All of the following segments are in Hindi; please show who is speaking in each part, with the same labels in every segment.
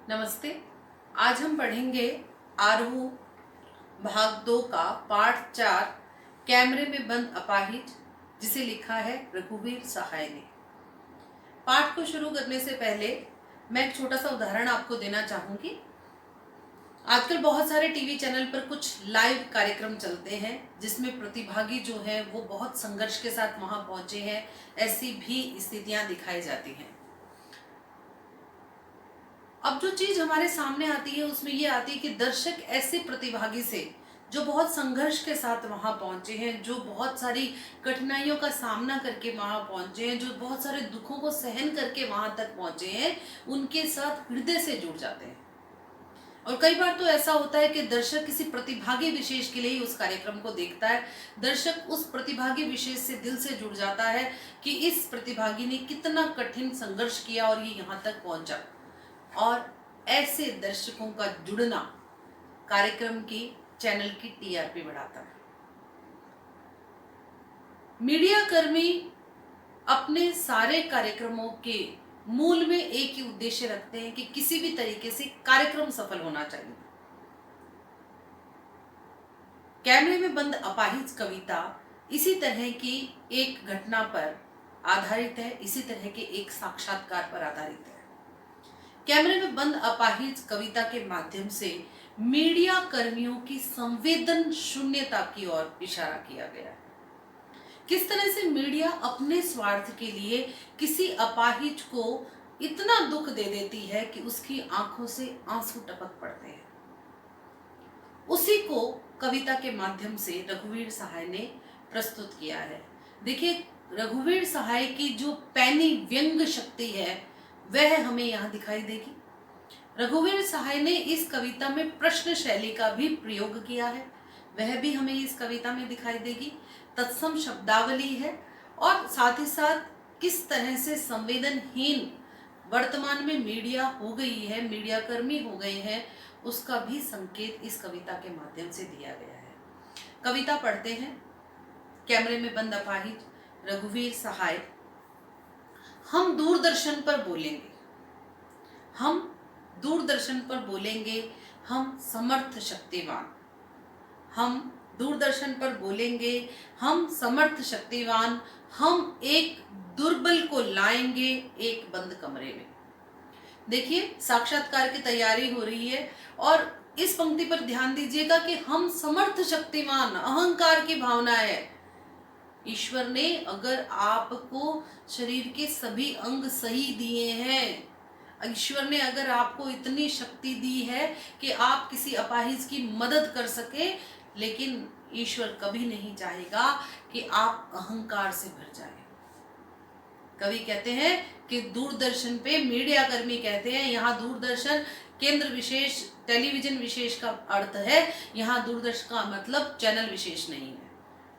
Speaker 1: नमस्ते। आज हम पढ़ेंगे आरोह भाग 2 का पाठ 4 कैमरे में बंद अपाहिज, जिसे लिखा है रघुवीर सहाय ने। पाठ को शुरू करने से पहले मैं एक छोटा सा उदाहरण आपको देना चाहूंगी। आजकल बहुत सारे टीवी चैनल पर कुछ लाइव कार्यक्रम चलते हैं जिसमें प्रतिभागी जो है वो बहुत संघर्ष के साथ वहां पहुंचे हैं, ऐसी भी स्थितियां दिखाई जाती हैं। अब जो चीज हमारे सामने आती है उसमें ये आती है कि दर्शक ऐसे प्रतिभागी से जो बहुत संघर्ष के साथ वहां पहुंचे हैं, जो बहुत सारी कठिनाइयों का सामना करके वहां पहुंचे हैं, जो बहुत सारे दुखों को सहन करके वहां तक पहुंचे हैं, उनके साथ हृदय से जुड़ जाते हैं। और कई बार तो ऐसा होता है कि दर्शक किसी प्रतिभागी विशेष के लिए ही उस कार्यक्रम को देखता है। दर्शक उस प्रतिभागी विशेष से दिल से जुड़ जाता है कि इस प्रतिभागी ने कितना कठिन संघर्ष किया और ये यहाँ तक पहुंचा। और ऐसे दर्शकों का जुड़ना कार्यक्रम की चैनल की टीआरपी बढ़ाता है। मीडिया कर्मी अपने सारे कार्यक्रमों के मूल में एक ही उद्देश्य रखते हैं कि किसी भी तरीके से कार्यक्रम सफल होना चाहिए। कैमरे में बंद अपाहिज कविता इसी तरह की एक घटना पर आधारित है, इसी तरह के एक साक्षात्कार पर आधारित है। कैमरे में बंद अपाहिज कविता के माध्यम से मीडिया कर्मियों की संवेदन शून्यता की ओर इशारा किया गया है। किस तरह से मीडिया अपने स्वार्थ के लिए किसी अपाहिज को इतना दुख दे देती है कि उसकी आंखों से आंसू टपक पड़ते हैं। उसी को कविता के माध्यम से रघुवीर सहाय ने प्रस्तुत किया है। देखिए, रघुवीर सहाय की जो पैनी व्यंग शक्ति है वह हमें यहाँ दिखाई देगी। रघुवीर सहाय ने इस कविता में प्रश्न शैली का भी प्रयोग किया है, वह भी हमें इस कविता में दिखाई देगी। तत्सम शब्दावली है और साथ ही साथ किस तरह से संवेदनहीन वर्तमान में मीडिया हो गई है, मीडिया कर्मी हो गए हैं, उसका भी संकेत इस कविता के माध्यम से दिया गया है। कविता पढ़ते हैं। कैमरे में बंद अपाहिज, रघुवीर सहाय। हम दूरदर्शन पर बोलेंगे, हम दूरदर्शन पर बोलेंगे, हम समर्थ शक्तिवान। हम दूरदर्शन पर बोलेंगे, हम समर्थ शक्तिवान। हम एक दुर्बल को लाएंगे एक बंद कमरे में। देखिए, साक्षात्कार की तैयारी हो रही है और इस पंक्ति पर ध्यान दीजिएगा कि हम समर्थ शक्तिमान, अहंकार की भावना है। ईश्वर ने अगर आपको शरीर के सभी अंग सही दिए हैं, ईश्वर ने अगर आपको इतनी शक्ति दी है कि आप किसी अपाहिज की मदद कर सके, लेकिन ईश्वर कभी नहीं चाहेगा कि आप अहंकार से भर जाए। कवि कहते हैं कि दूरदर्शन पे मीडिया कर्मी कहते हैं, यहाँ दूरदर्शन केंद्र विशेष, टेलीविजन विशेष का अर्थ है। यहाँ दूरदर्शन का मतलब चैनल विशेष नहीं है।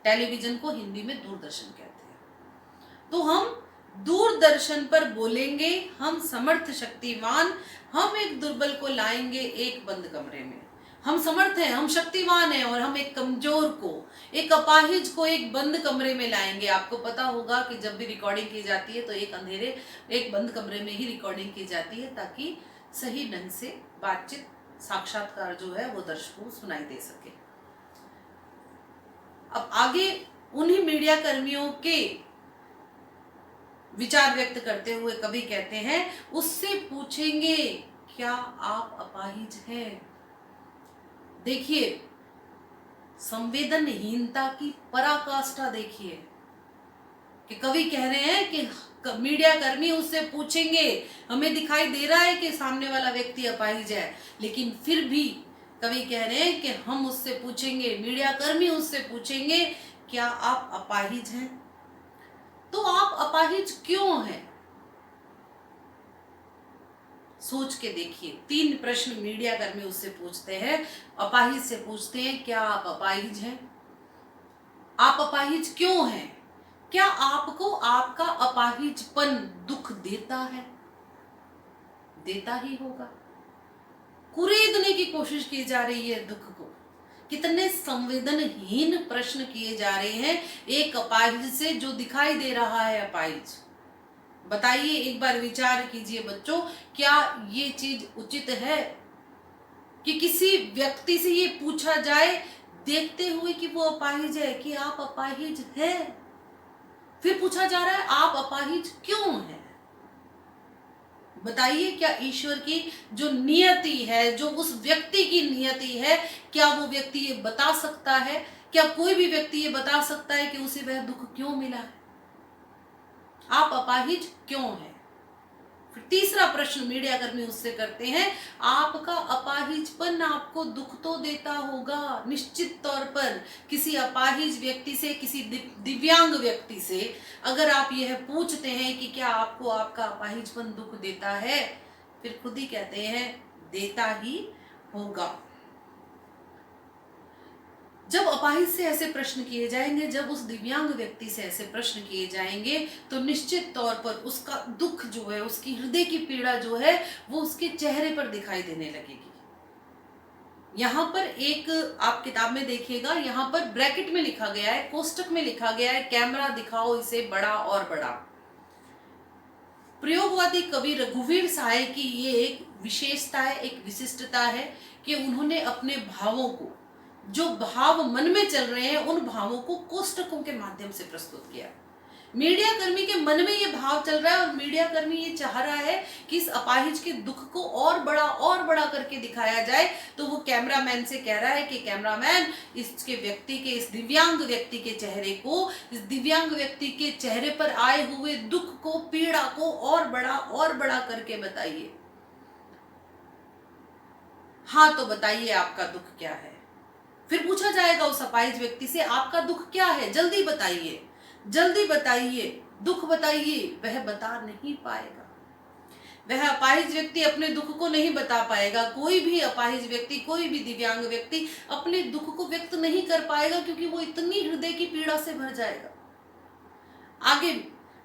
Speaker 1: टेलीविजन को हिंदी में दूरदर्शन कहते हैं। तो हम दूरदर्शन पर बोलेंगे, हम समर्थ शक्तिवान। हम एक दुर्बल को लाएंगे एक बंद कमरे में। हम समर्थ हैं, हम शक्तिवान हैं और हम एक कमजोर को, एक अपाहिज को एक बंद कमरे में लाएंगे। आपको पता होगा कि जब भी रिकॉर्डिंग की जाती है तो एक बंद कमरे में ही रिकॉर्डिंग की जाती है, ताकि सही ढंग से बातचीत, साक्षात्कार जो है वो दर्शकों को सुनाई दे सके। अब आगे उन्हीं मीडिया कर्मियों के विचार व्यक्त करते हुए कवि कहते हैं, उससे पूछेंगे क्या आप अपाहिज हैं। देखिए, संवेदनहीनता की पराकाष्ठा देखिए कि कवि कह रहे हैं कि मीडिया कर्मी उससे पूछेंगे। हमें दिखाई दे रहा है कि सामने वाला व्यक्ति अपाहिज है, लेकिन फिर भी कवि कह रहे हैं कि हम उससे पूछेंगे, मीडिया कर्मी उससे पूछेंगे क्या आप अपाहिज हैं। तो आप अपाहिज क्यों हैं? सोच के देखिए। 3 प्रश्न मीडिया कर्मी उससे पूछते हैं, अपाहिज से पूछते हैं क्या आप अपाहिज हैं, आप अपाहिज क्यों हैं, क्या आपको आपका अपाहिजपन दुख देता है? देता ही होगा। कुरेदने की कोशिश की जा रही है दुख को। कितने संवेदनहीन प्रश्न किए जा रहे हैं एक अपाहिज से जो दिखाई दे रहा है अपाहिज। बताइए, एक बार विचार कीजिए बच्चों, क्या ये चीज उचित है कि किसी व्यक्ति से ये पूछा जाए देखते हुए कि वो अपाहिज है कि आप अपाहिज हैं, फिर पूछा जा रहा है आप अपाहिज क्यों हैं। बताइए, क्या ईश्वर की जो नियति है, जो उस व्यक्ति की नियति है, क्या वो व्यक्ति ये बता सकता है, क्या कोई भी व्यक्ति ये बता सकता है कि उसे वह दुख क्यों मिला है, आप अपाहिज क्यों हैं। फिर तीसरा प्रश्न मीडिया कर्मी उससे करते हैं, आपका अपाहिजपन आपको दुख तो देता होगा निश्चित तौर पर। किसी अपाहिज व्यक्ति से, किसी दिव्यांग व्यक्ति से अगर आप यह पूछते हैं कि क्या आपको आपका अपाहिजपन दुख देता है, फिर खुद ही कहते हैं देता ही होगा। जब अपाहिज से ऐसे प्रश्न किए जाएंगे, जब उस दिव्यांग व्यक्ति से ऐसे प्रश्न किए जाएंगे, तो निश्चित तौर पर उसका दुख जो है, उसकी हृदय की पीड़ा जो है, वो उसके चेहरे पर दिखाई देने लगेगी। यहाँ पर एक आप किताब में देखिएगा, यहाँ पर ब्रैकेट में लिखा गया है, कोष्टक में लिखा गया है, कैमरा दिखाओ इसे बड़ा और बड़ा। प्रयोगवादी कवि रघुवीर सहाय की ये एक विशेषता है, एक विशिष्टता है कि उन्होंने अपने भावों को, जो भाव मन में चल रहे हैं, उन भावों को कोष्टकों के माध्यम से प्रस्तुत किया। मीडिया कर्मी के मन में ये भाव चल रहा है और मीडिया कर्मी ये चाह रहा है कि इस अपाहिज के दुख को और बड़ा करके दिखाया जाए। तो वो कैमरामैन से कह रहा है कि कैमरामैन, इसके व्यक्ति के, इस दिव्यांग व्यक्ति के चेहरे को, इस दिव्यांग व्यक्ति के चेहरे पर आए हुए दुख को, पीड़ा को और बड़ा करके बताइए। हाँ, तो बताइए आपका दुख क्या है। फिर पूछा जाएगा उस अपाहिज व्यक्ति से, आपका दुख क्या है, जल्दी बताइए, जल्दी बताइए, दुख बताइए। वह बता नहीं पाएगा, वह अपाहिज व्यक्ति अपने दुख को नहीं बता पाएगा। कोई भी अपाहिज व्यक्ति, कोई भी दिव्यांग व्यक्ति अपने दुख को व्यक्त नहीं कर पाएगा, क्योंकि वो इतनी हृदय की पीड़ा से भर जाएगा। आगे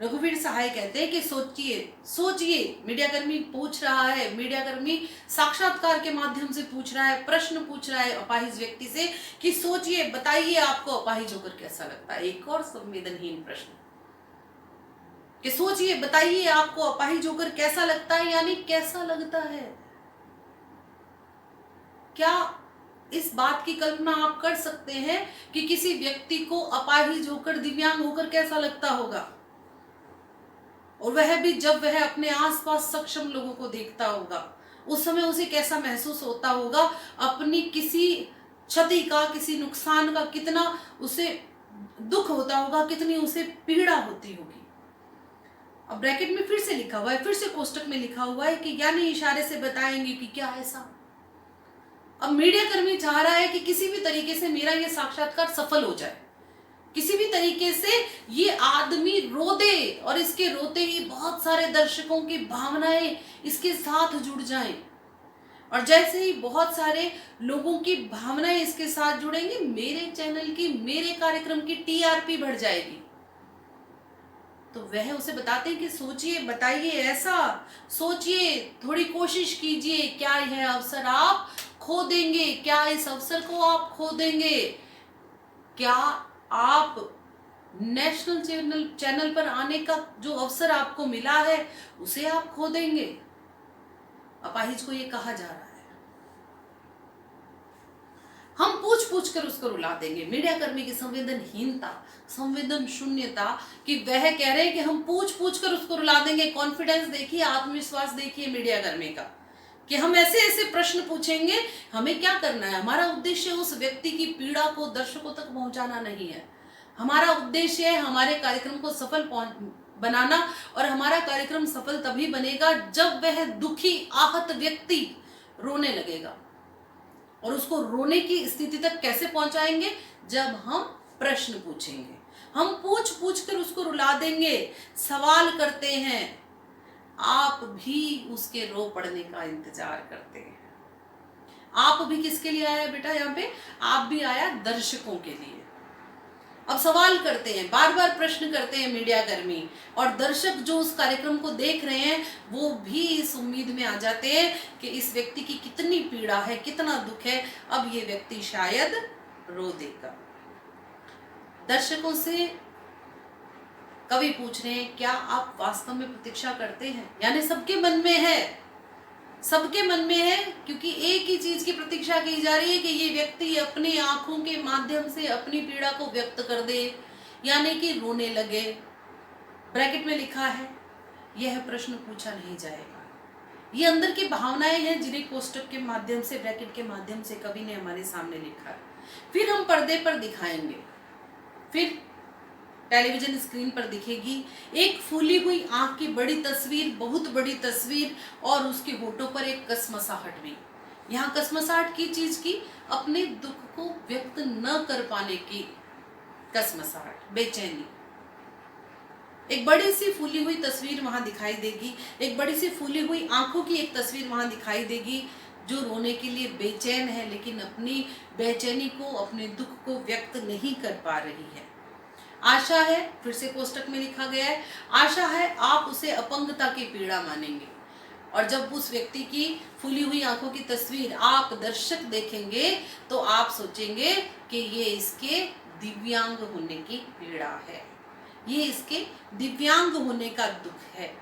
Speaker 1: रघुवीर सहाय कहते हैं कि सोचिए, मीडिया कर्मी पूछ रहा है, मीडिया कर्मी साक्षात्कार के माध्यम से पूछ रहा है, प्रश्न पूछ रहा है अपाहिज व्यक्ति से कि सोचिए, बताइए आपको अपाहिज होकर कैसा लगता है। एक और संवेदनहीन प्रश्न कि सोचिए, बताइए आपको अपाहिज होकर कैसा लगता है, यानी कैसा लगता है। क्या इस बात की कल्पना आप कर सकते हैं कि किसी व्यक्ति को अपाहिज होकर, दिव्यांग होकर कैसा लगता होगा, और वह भी जब वह अपने आसपास सक्षम लोगों को देखता होगा, उस समय उसे कैसा महसूस होता होगा, अपनी किसी क्षति का, किसी नुकसान का कितना उसे दुख होता होगा, कितनी उसे पीड़ा होती होगी। अब ब्रैकेट में फिर से लिखा हुआ है, फिर से कोष्टक में लिखा हुआ है कि यानी इशारे से बताएंगे कि क्या ऐसा। अब मीडिया कर्मी चाह रहा है कि किसी भी तरीके से मेरा ये साक्षात्कार सफल हो जाए, किसी भी तरीके से ये आदमी रो दे और इसके रोते ही बहुत सारे दर्शकों की भावनाएं इसके साथ जुड़ जाएं, और जैसे ही बहुत सारे लोगों की भावनाएं इसके साथ जुड़ेंगी, मेरे चैनल की, मेरे कार्यक्रम की टीआरपी बढ़ जाएगी। तो वह उसे बताते हैं कि सोचिए, बताइए ऐसा, सोचिए, थोड़ी कोशिश कीजिए, क्या यह अवसर आप खो देंगे, क्या इस अवसर को आप खो देंगे, क्या आप नेशनल चैनल पर आने का जो अवसर आपको मिला है उसे आप खो देंगे। अपाहिज को ये कहा जा रहा है, हम पूछ कर उसको रुला देंगे। मीडिया कर्मी की संवेदनहीनता, संवेदन शून्यता कि वह कह रहे हैं कि हम पूछ कर उसको रुला देंगे। कॉन्फिडेंस देखिए, आत्मविश्वास देखिए मीडिया कर्मी का कि हम ऐसे ऐसे प्रश्न पूछेंगे। हमें क्या करना है, हमारा उद्देश्य उस व्यक्ति की पीड़ा को दर्शकों तक पहुंचाना नहीं है। हमारा उद्देश्य है हमारे कार्यक्रम को सफल बनाना, और हमारा कार्यक्रम सफल तभी बनेगा जब वह दुखी, आहत व्यक्ति रोने लगेगा। और उसको रोने की स्थिति तक कैसे पहुंचाएंगे, जब हम प्रश्न पूछेंगे। हम पूछ कर उसको रुला देंगे। सवाल करते हैं, आप भी उसके रो पड़ने का इंतजार करते हैं। आप भी किसके लिए आया बेटा, यहाँ पे आप भी आया दर्शकों के लिए। अब सवाल करते हैं, बार बार प्रश्न करते हैं मीडिया कर्मी, और दर्शक जो उस कार्यक्रम को देख रहे हैं वो भी इस उम्मीद में आ जाते हैं कि इस व्यक्ति की कितनी पीड़ा है, कितना दुख है, अब ये व्यक्ति शायद रो देगा। दर्शकों से कवि पूछ रहे हैं, क्या आप वास्तव में प्रतीक्षा करते हैं? यानी सबके मन में है, सबके मन में है, क्योंकि एक ही चीज की प्रतीक्षा की जा रही है कि ये व्यक्ति अपनी आंखों के माध्यम से अपनी पीड़ा को व्यक्त कर दे, यानी कि रोने लगे। ब्रैकेट में लिखा है, यह प्रश्न पूछा नहीं जाएगा। ये अंदर की भावनाएं हैं जिन्हें कोष्टक के माध्यम से, ब्रैकेट के माध्यम से कवि ने हमारे सामने लिखा है। फिर हम पर्दे पर दिखाएंगे, फिर टेलीविजन स्क्रीन पर दिखेगी एक फूली हुई आंख की बड़ी तस्वीर, बहुत बड़ी तस्वीर, और उसके होठों पर एक कसमसाहट भी। यहाँ कसमसाहट की चीज की, अपने दुख को व्यक्त न कर पाने की कसमसाहट, बेचैनी। एक बड़ी सी फूली हुई तस्वीर वहां दिखाई देगी, एक बड़ी सी फूली हुई आंखों की एक तस्वीर वहां दिखाई देगी, जो रोने के लिए बेचैन है, लेकिन अपनी बेचैनी को, अपने दुख को व्यक्त नहीं कर पा रही है। आशा है, फिर से कोष्टक में लिखा गया है, आशा है आप उसे अपंगता की पीड़ा मानेंगे। और जब उस व्यक्ति की फूली हुई आंखों की तस्वीर आप दर्शक देखेंगे तो आप सोचेंगे कि ये इसके दिव्यांग होने की पीड़ा है, ये इसके दिव्यांग होने का दुख है।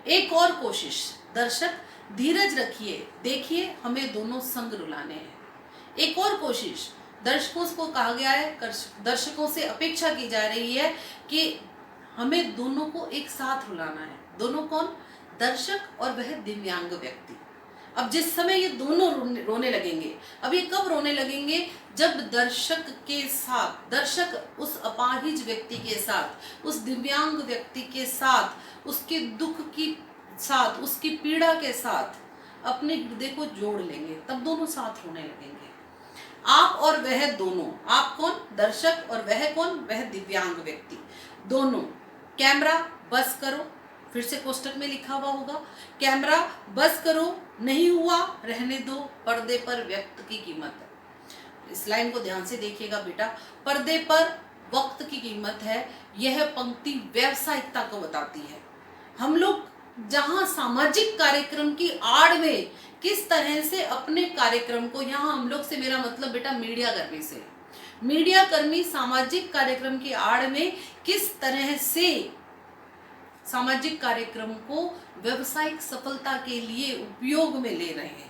Speaker 1: एक और कोशिश, दर्शक धीरज रखिए, देखिए हमें दोनों संग रुलाने हैं। एक और कोशिश, दर्शकों को कहा गया है, दर्शकों से अपेक्षा की जा रही है कि हमें दोनों को एक साथ रुलाना है। दोनों कौन? दर्शक और वह दिव्यांग व्यक्ति। अब जिस समय ये दोनों रोने लगेंगे, अब ये कब रोने लगेंगे? जब दर्शक के साथ, दर्शक उस अपाहिज व्यक्ति के साथ, उस दिव्यांग व्यक्ति के साथ, उसके दुख की साथ, उसकी पीड़ा के साथ अपने हृदय को जोड़ लेंगे, तब दोनों साथ रोने लगेंगे। आप और वह दोनों, आप कौन? दर्शक, और वह कौन? वह दिव्यांग व्यक्ति, दोनों। कैमरा बस करो, फिर से कोष्टक में लिखा हुआ होगा, कैमरा बस करो, नहीं हुआ रहने दो, पर्दे पर व्यक्त की कीमत है। इस लाइन को ध्यान से देखिएगा बेटा, पर्दे पर वक्त की कीमत है। यह पंक्ति व्यावसायिकता को बताती है। हम लोग जहां सामाजिक कार्यक्रम की आड़ में किस तरह से अपने कार्यक्रम को, यहाँ हम लोग से मेरा मतलब बेटा मीडिया कर्मी से, मीडिया कर्मी सामाजिक कार्यक्रम की आड़ में किस तरह से सामाजिक कार्यक्रम को व्यवसायिक सफलता के लिए उपयोग में ले रहे हैं।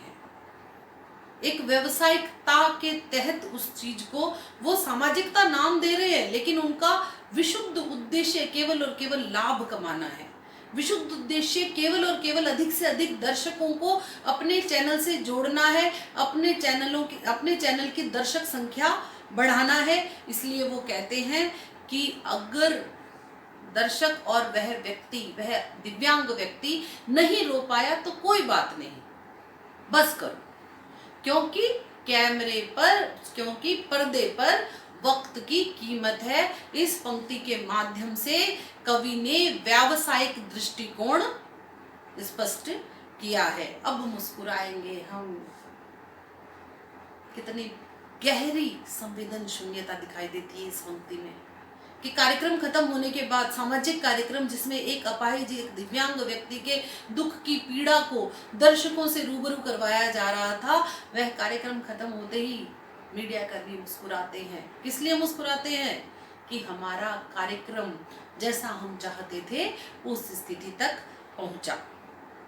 Speaker 1: एक व्यवसायिकता के तहत उस चीज को वो सामाजिकता नाम दे रहे हैं, लेकिन उनका विशुद्ध उद्देश्य केवल और केवल लाभ कमाना है। विशुद्ध उद्देश्य केवल और केवल अधिक से अधिक दर्शकों को अपने चैनल से जोड़ना है, अपने चैनल की दर्शक संख्या बढ़ाना है। इसलिए वो कहते हैं कि अगर दर्शक और वह व्यक्ति, वह दिव्यांग व्यक्ति नहीं रो पाया तो कोई बात नहीं, बस करो, क्योंकि कैमरे पर, क्योंकि पर्दे पर वक्त की कीमत है। इस पंक्ति के माध्यम से कवि ने व्यावसायिक दृष्टिकोण स्पष्ट किया है। अब मुस्कुराएंगे हम। कितनी गहरी संवेदन शून्यता दिखाई देती है इस पंक्ति में, कि कार्यक्रम खत्म होने के बाद, सामाजिक कार्यक्रम जिसमें एक अपाहिज, एक दिव्यांग व्यक्ति के दुख की पीड़ा को दर्शकों से रूबरू करवाया जा रहा था, वह कार्यक्रम खत्म होते ही मीडिया कर्मी मुस्कुराते हैं। किस लिए मुस्कुराते हैं? कि हमारा कार्यक्रम जैसा हम चाहते थे उस स्थिति तक पहुंचा।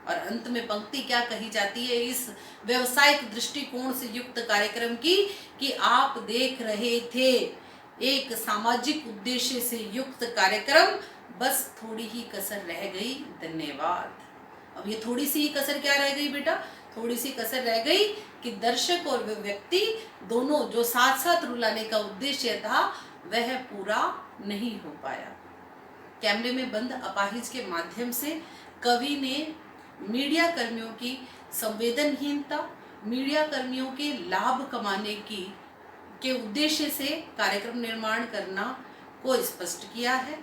Speaker 1: और अंत में पंक्ति क्या कही जाती है इस व्यवसायिक दृष्टिकोण से युक्त कार्यक्रम की, कि आप देख रहे थे एक सामाजिक उद्देश्य से युक्त कार्यक्रम, बस थोड़ी ही कसर रह गई, धन्यवाद। अब ये थोड़ी सी ही कसर क्या रह गई बेटा? थोड़ी सी कसर रह गई कि दर्शक और वह व्यक्ति दोनों जो साथ साथ रुलाने का उद्देश्य था वह पूरा नहीं हो पाया। कैमरे में बंद अपाहिज के माध्यम से कवि ने मीडिया कर्मियों की संवेदनहीनता, मीडिया कर्मियों के लाभ कमाने के उद्देश्य से कार्यक्रम निर्माण करना को स्पष्ट किया है।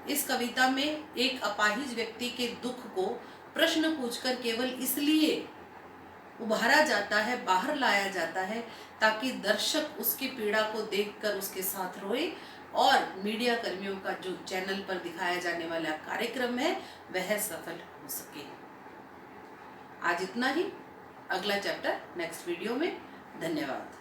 Speaker 1: इस कविता में एक अपाहिज व्यक्ति के दुख को प्रश्न पूछकर केवल इसलिए उभारा जाता है, बाहर लाया जाता है, ताकि दर्शक उसकी पीड़ा को देखकर उसके साथ रोए और मीडिया कर्मियों का जो चैनल पर दिखाया जाने वाला कार्यक्रम है वह सफल हो सके। आज इतना ही, अगला चैप्टर नेक्स्ट वीडियो में। धन्यवाद।